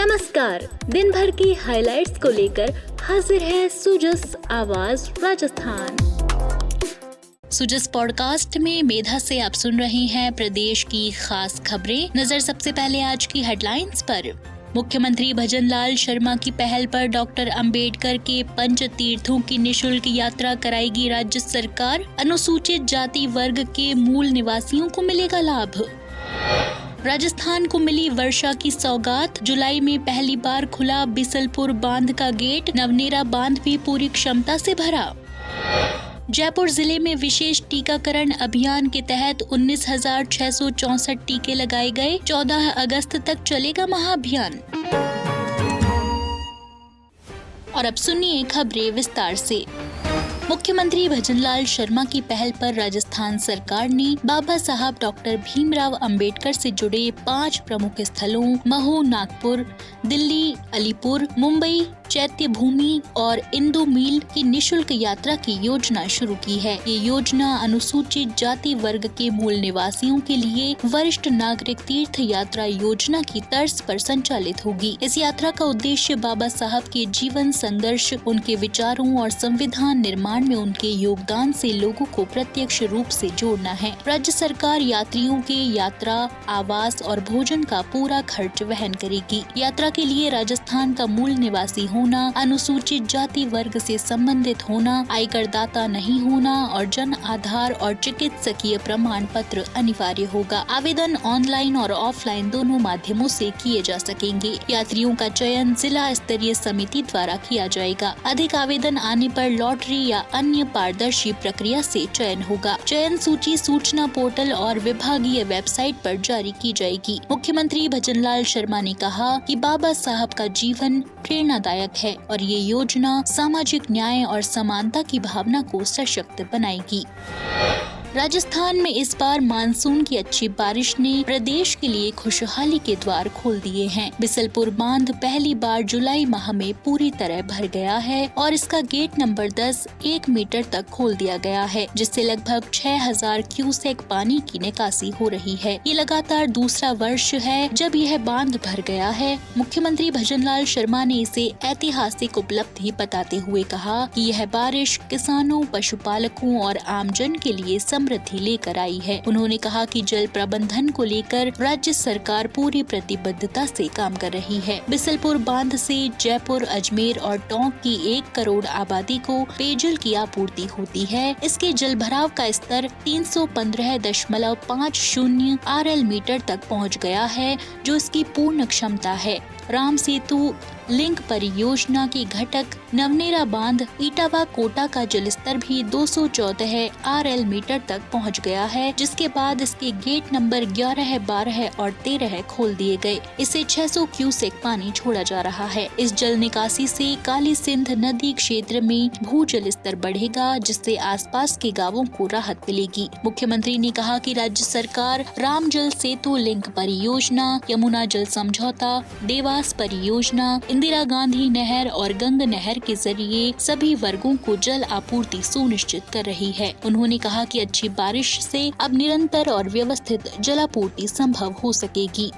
नमस्कार, दिन भर की हाइलाइट्स को लेकर हाजिर है सुजस आवाज राजस्थान। सुजस पॉडकास्ट में मेधा से आप सुन रहे हैं प्रदेश की खास खबरें। नजर सबसे पहले आज की हेडलाइंस पर। मुख्यमंत्री भजनलाल शर्मा की पहल पर डॉक्टर अंबेडकर के पंच तीर्थों की निशुल्क यात्रा कराएगी राज्य सरकार। अनुसूचित जाति वर्ग के मूल निवासियों को मिलेगा लाभ। राजस्थान को मिली वर्षा की सौगात। जुलाई में पहली बार खुला बिसलपुर बांध का गेट। नवनेरा बांध भी पूरी क्षमता से भरा। जयपुर जिले में विशेष टीकाकरण अभियान के तहत 19,664 टीके लगाए गए। 14 अगस्त तक चलेगा महाअभियान। और अब सुनिए खबरें विस्तार से। मुख्यमंत्री भजनलाल शर्मा की पहल पर राजस्थान सरकार ने बाबा साहब डॉक्टर भीमराव अंबेडकर से जुड़े 5 प्रमुख स्थलों महू, नागपुर, दिल्ली, अलीपुर, मुंबई, चैत्य भूमि और इंदु मील की निशुल्क यात्रा की योजना शुरू की है। ये योजना अनुसूचित जाति वर्ग के मूल निवासियों के लिए वरिष्ठ नागरिक तीर्थ यात्रा योजना की तर्ज पर संचालित होगी। इस यात्रा का उद्देश्य बाबा साहब के जीवन, संघर्ष, उनके विचारों और संविधान निर्माण में उनके योगदान से लोगों को प्रत्यक्ष रूप से जोड़ना है। राज्य सरकार यात्रियों के यात्रा, आवास और भोजन का पूरा खर्च वहन करेगी। यात्रा के लिए राजस्थान का मूल निवासी होना, अनुसूचित जाति वर्ग से संबंधित होना, आयकर दाता नहीं होना और जन आधार और चिकित्सकीय प्रमाण पत्र अनिवार्य होगा। आवेदन ऑनलाइन और ऑफलाइन दोनों माध्यमों से किए जा सकेंगे। यात्रियों का चयन जिला स्तरीय समिति द्वारा किया जाएगा। अधिक आवेदन आने पर लॉटरी या अन्य पारदर्शी प्रक्रिया से चयन होगा। चयन सूची सूचना पोर्टल और विभागीय वेबसाइट पर जारी की जाएगी। मुख्यमंत्री भजनलाल शर्मा ने कहा कि बाबा साहब का जीवन प्रेरणादायक है और ये योजना सामाजिक न्याय और समानता की भावना को सशक्त बनाएगी। राजस्थान में इस बार मानसून की अच्छी बारिश ने प्रदेश के लिए खुशहाली के द्वार खोल दिए हैं। बिसलपुर बांध पहली बार जुलाई माह में पूरी तरह भर गया है और इसका गेट नंबर 10 1 मीटर तक खोल दिया गया है, जिससे लगभग 6,000 क्यूसेक पानी की निकासी हो रही है। ये लगातार दूसरा वर्ष है जब यह बांध भर गया है। मुख्यमंत्री भजनलाल शर्मा ने इसे ऐतिहासिक उपलब्धि बताते हुए कहा कि यह बारिश किसानों, पशुपालकों और आमजन के लिए समृद्धि लेकर आई है। उन्होंने कहा कि जल प्रबंधन को लेकर राज्य सरकार पूरी प्रतिबद्धता से काम कर रही है। बिसलपुर बांध से जयपुर, अजमेर और टोंक की 1 करोड़ आबादी को पेयजल की आपूर्ति होती है। इसके जल भराव का स्तर 315.50 RL मीटर तक पहुंच गया है, जो इसकी पूर्ण क्षमता है। राम सेतु लिंक परियोजना के घटक नवनेरा बांध इटावा कोटा का जलस्तर भी 214 RL मीटर तक पहुंच गया है, जिसके बाद इसके गेट नंबर 11, 12 और 13 खोल दिए गए। इससे 600 क्यूसेक पानी छोड़ा जा रहा है। इस जल निकासी से काली सिंध नदी क्षेत्र में भू जल स्तर बढ़ेगा, जिससे आसपास के गांवों को राहत मिलेगी। मुख्यमंत्री ने कहा कि राज्य सरकार राम जल सेतु लिंक परियोजना, यमुना जल समझौता, देवास परियोजना, इंदिरा गांधी नहर और गंग नहर के जरिए सभी वर्गों को जल आपूर्ति सुनिश्चित कर रही है। उन्होंने कहा कि अच्छी बारिश से अब निरंतर और व्यवस्थित जलापूर्ति संभव हो सकेगी।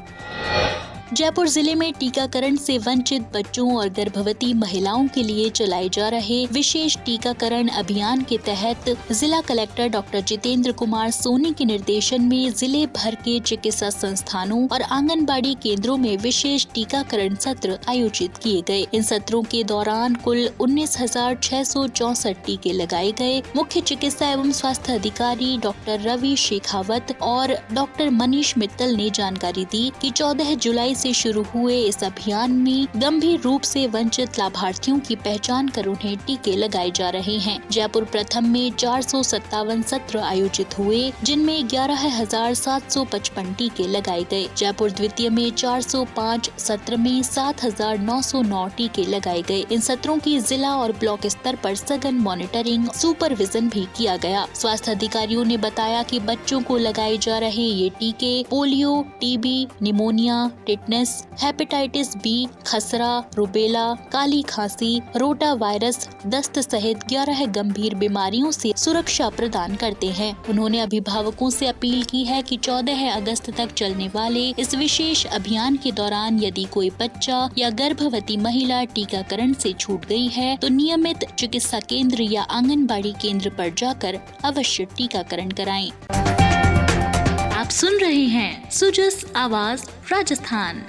जयपुर जिले में टीकाकरण से वंचित बच्चों और गर्भवती महिलाओं के लिए चलाए जा रहे विशेष टीकाकरण अभियान के तहत जिला कलेक्टर डॉक्टर जितेंद्र कुमार सोनी के निर्देशन में जिले भर के चिकित्सा संस्थानों और आंगनबाड़ी केंद्रों में विशेष टीकाकरण सत्र आयोजित किए गए। इन सत्रों के दौरान कुल 19,664 टीके लगाए गए। मुख्य चिकित्सा एवं स्वास्थ्य अधिकारी डॉक्टर रवि शेखावत और डॉक्टर मनीष मित्तल ने जानकारी दी कि 14 जुलाई से शुरू हुए इस अभियान में गंभीर रूप से वंचित लाभार्थियों की पहचान कर उन्हें टीके लगाए जा रहे हैं। जयपुर प्रथम में 457 सत्र आयोजित हुए, जिनमें 11,755 टीके लगाए गए। जयपुर द्वितीय में 405 सत्र में 7,909 टीके लगाए गए। इन सत्रों की जिला और ब्लॉक स्तर पर सघन मॉनिटरिंग, सुपरविजन भी किया गया। स्वास्थ्य अधिकारियों ने बताया कि बच्चों को लगाए जा रहे ये टीके polio, TB, pneumonia, tetanus, tetanus, hepatitis B, खसरा, रुबेला, काली खांसी, रोटा वायरस, दस्त सहित 11 गंभीर बीमारियों से सुरक्षा प्रदान करते हैं। उन्होंने अभिभावकों से अपील की है कि 14 अगस्त तक चलने वाले इस विशेष अभियान के दौरान यदि कोई बच्चा या गर्भवती महिला टीकाकरण से छूट गई है तो नियमित चिकित्सा केंद्र या आंगनबाड़ी केंद्र पर जाकर अवश्य टीकाकरण कराएं। आप सुन रहे हैं सुजस आवाज राजस्थान।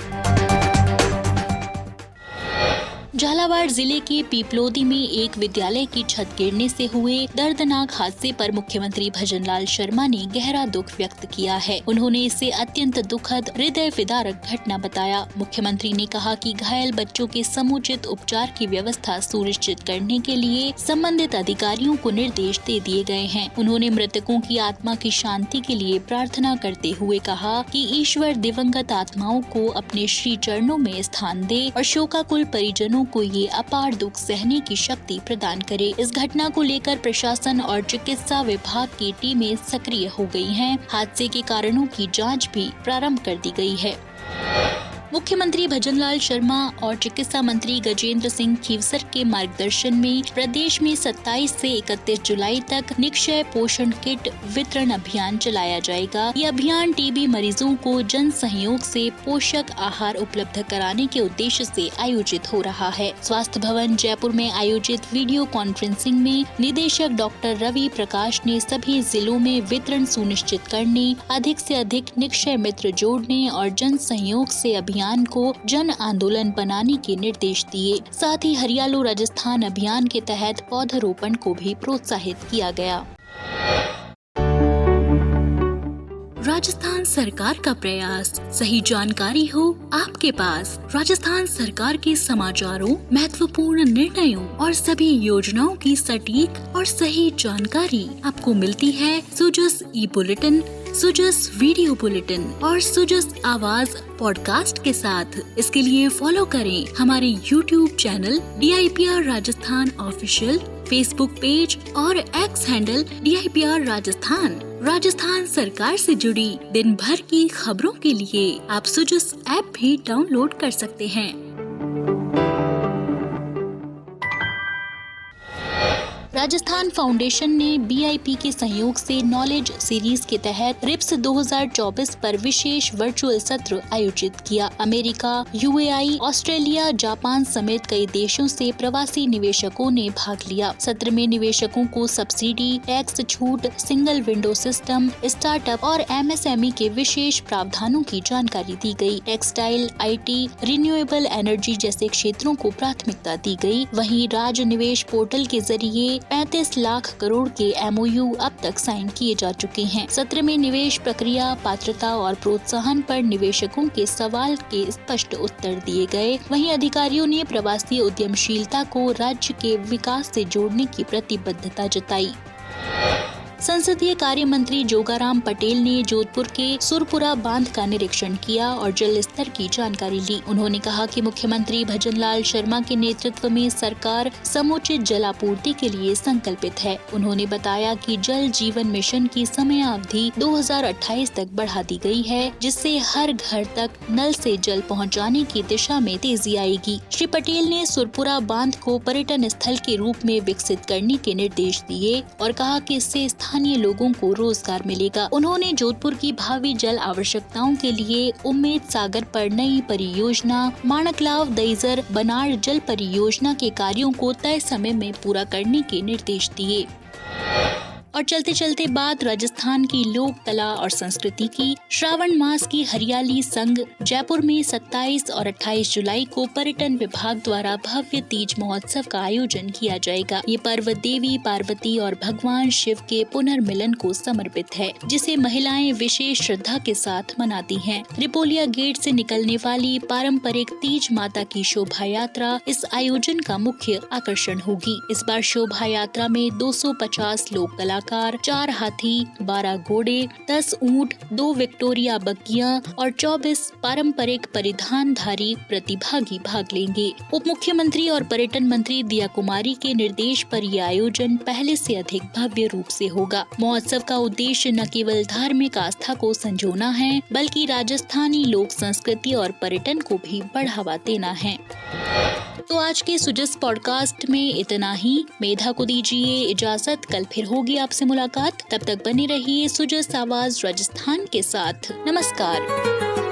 झालावाड़ जिले के पीपलोदी में एक विद्यालय की छत गिरने से हुए दर्दनाक हादसे पर मुख्यमंत्री भजनलाल शर्मा ने गहरा दुख व्यक्त किया है। उन्होंने इसे अत्यंत दुखद, हृदय विदारक घटना बताया। मुख्यमंत्री ने कहा कि घायल बच्चों के समुचित उपचार की व्यवस्था सुनिश्चित करने के लिए संबंधित अधिकारियों को निर्देश दे दिए गए हैं। उन्होंने मृतकों की आत्मा की शांति के लिए प्रार्थना करते हुए कहा कि ईश्वर दिवंगत आत्माओं को अपने श्री चरणों में स्थान दे और शोकाकुल परिजनों को ये अपार दुख सहने की शक्ति प्रदान करे। इस घटना को लेकर प्रशासन और चिकित्सा विभाग की टीमें सक्रिय हो गई हैं। हादसे के कारणों की जांच भी प्रारंभ कर दी गई है। मुख्यमंत्री भजनलाल शर्मा और चिकित्सा मंत्री गजेंद्र सिंह खीवसर के मार्गदर्शन में प्रदेश में 27 से 31 जुलाई तक निक्षय पोषण किट वितरण अभियान चलाया जाएगा। ये अभियान टीबी मरीजों को जन सहयोग से पोषक आहार उपलब्ध कराने के उद्देश्य से आयोजित हो रहा है। स्वास्थ्य भवन जयपुर में आयोजित वीडियो कॉन्फ्रेंसिंग में निदेशक डॉक्टर रवि प्रकाश ने सभी जिलों में वितरण सुनिश्चित करने, अधिक से अधिक निक्षय मित्र जोड़ने और जन सहयोग से अभियान को जन आंदोलन बनाने के निर्देश दिए। साथ ही हरियालो राजस्थान अभियान के तहत पौधरोपण को भी प्रोत्साहित किया गया। राजस्थान सरकार का प्रयास, सही जानकारी हो आपके पास। राजस्थान सरकार के समाचारों, महत्वपूर्ण निर्णयों और सभी योजनाओं की सटीक और सही जानकारी आपको मिलती है सुजस ई बुलेटिन, सुजस वीडियो बुलेटिन और सुजस आवाज पॉडकास्ट के साथ। इसके लिए फॉलो करें हमारे YouTube channel DIPR Rajasthan official, Facebook page और X handle DIPR Rajasthan. Rajasthan सरकार से जुड़ी दिन भर की खबरों के लिए आप सुजस ऐप भी डाउनलोड कर सकते हैं। राजस्थान फाउंडेशन ने BIP के सहयोग से नॉलेज सीरीज के तहत रिप्स 2024 पर विशेष वर्चुअल सत्र आयोजित किया। अमेरिका, UAE, ऑस्ट्रेलिया, जापान समेत कई देशों से प्रवासी निवेशकों ने भाग लिया। सत्र में निवेशकों को सब्सिडी, टैक्स छूट, सिंगल विंडो सिस्टम, स्टार्टअप और MSME के विशेष प्रावधानों की जानकारी दी गई। टेक्सटाइल, IT, रिन्यूएबल एनर्जी जैसे क्षेत्रों को प्राथमिकता दी गई। वहीं राज्य निवेश पोर्टल के जरिए 35 लाख करोड़ के MOU अब तक साइन किए जा चुके हैं। सत्र में निवेश प्रक्रिया, पात्रता और प्रोत्साहन पर निवेशकों के सवाल के स्पष्ट उत्तर दिए गए। वहीं अधिकारियों ने प्रवासी उद्यमशीलता को राज्य के विकास से जोड़ने की प्रतिबद्धता जताई। संसदीय कार्य मंत्री जोगाराम पटेल ने जोधपुर के सुरपुरा बांध का निरीक्षण किया और जल स्तर की जानकारी ली। उन्होंने कहा कि मुख्यमंत्री भजनलाल शर्मा के नेतृत्व में सरकार समुचित जलापूर्ति के लिए संकल्पित है। उन्होंने बताया कि जल जीवन मिशन की समयावधि 2028 तक बढ़ा दी गई है, जिससे हर घर तक नल से जल पहुंचाने की दिशा में तेजी आएगी। श्री पटेल ने सुरपुरा बांध को पर्यटन स्थल के रूप में विकसित करने के निर्देश दिए और कहा कि इससे स्थानीय लोगों को रोजगार मिलेगा। उन्होंने जोधपुर की भावी जल आवश्यकताओं के लिए उम्मेद सागर पर नई परियोजना, माणकलाव दईजर बनाड़ जल परियोजना के कार्यों को तय समय में पूरा करने के निर्देश दिए। और चलते चलते बात राजस्थान की लोक कला और संस्कृति की। श्रावण मास की हरियाली संग जयपुर में 27 और 28 जुलाई को पर्यटन विभाग द्वारा भव्य तीज महोत्सव का आयोजन किया जाएगा। ये पर्व देवी पार्वती और भगवान शिव के पुनर्मिलन को समर्पित है, जिसे महिलाएं विशेष श्रद्धा के साथ मनाती हैं। रिपोलिया गेट से निकलने वाली पारंपरिक तीज माता की शोभा यात्रा इस आयोजन का मुख्य आकर्षण होगी। इस बार शोभा यात्रा में 250 लोक कला कलाकार, 4 हाथी, 12 घोड़े, 10 ऊंट, 2 विक्टोरिया बग्गियां और 24 पारंपरिक परिधानधारी प्रतिभागी भाग लेंगे। उप मुख्यमंत्री और पर्यटन मंत्री दिया कुमारी के निर्देश पर यह आयोजन पहले से अधिक भव्य रूप से होगा। महोत्सव का उद्देश्य न केवल धार्मिक आस्था को संजोना है, बल्कि राजस्थानी लोक संस्कृति और पर्यटन को भी बढ़ावा देना है। तो आज के सुजस पॉडकास्ट में इतना ही। मेधा को दीजिए इजाजत, कल फिर होगी आपसे मुलाकात। तब तक बने रहिए सुजस आवाज राजस्थान के साथ। नमस्कार।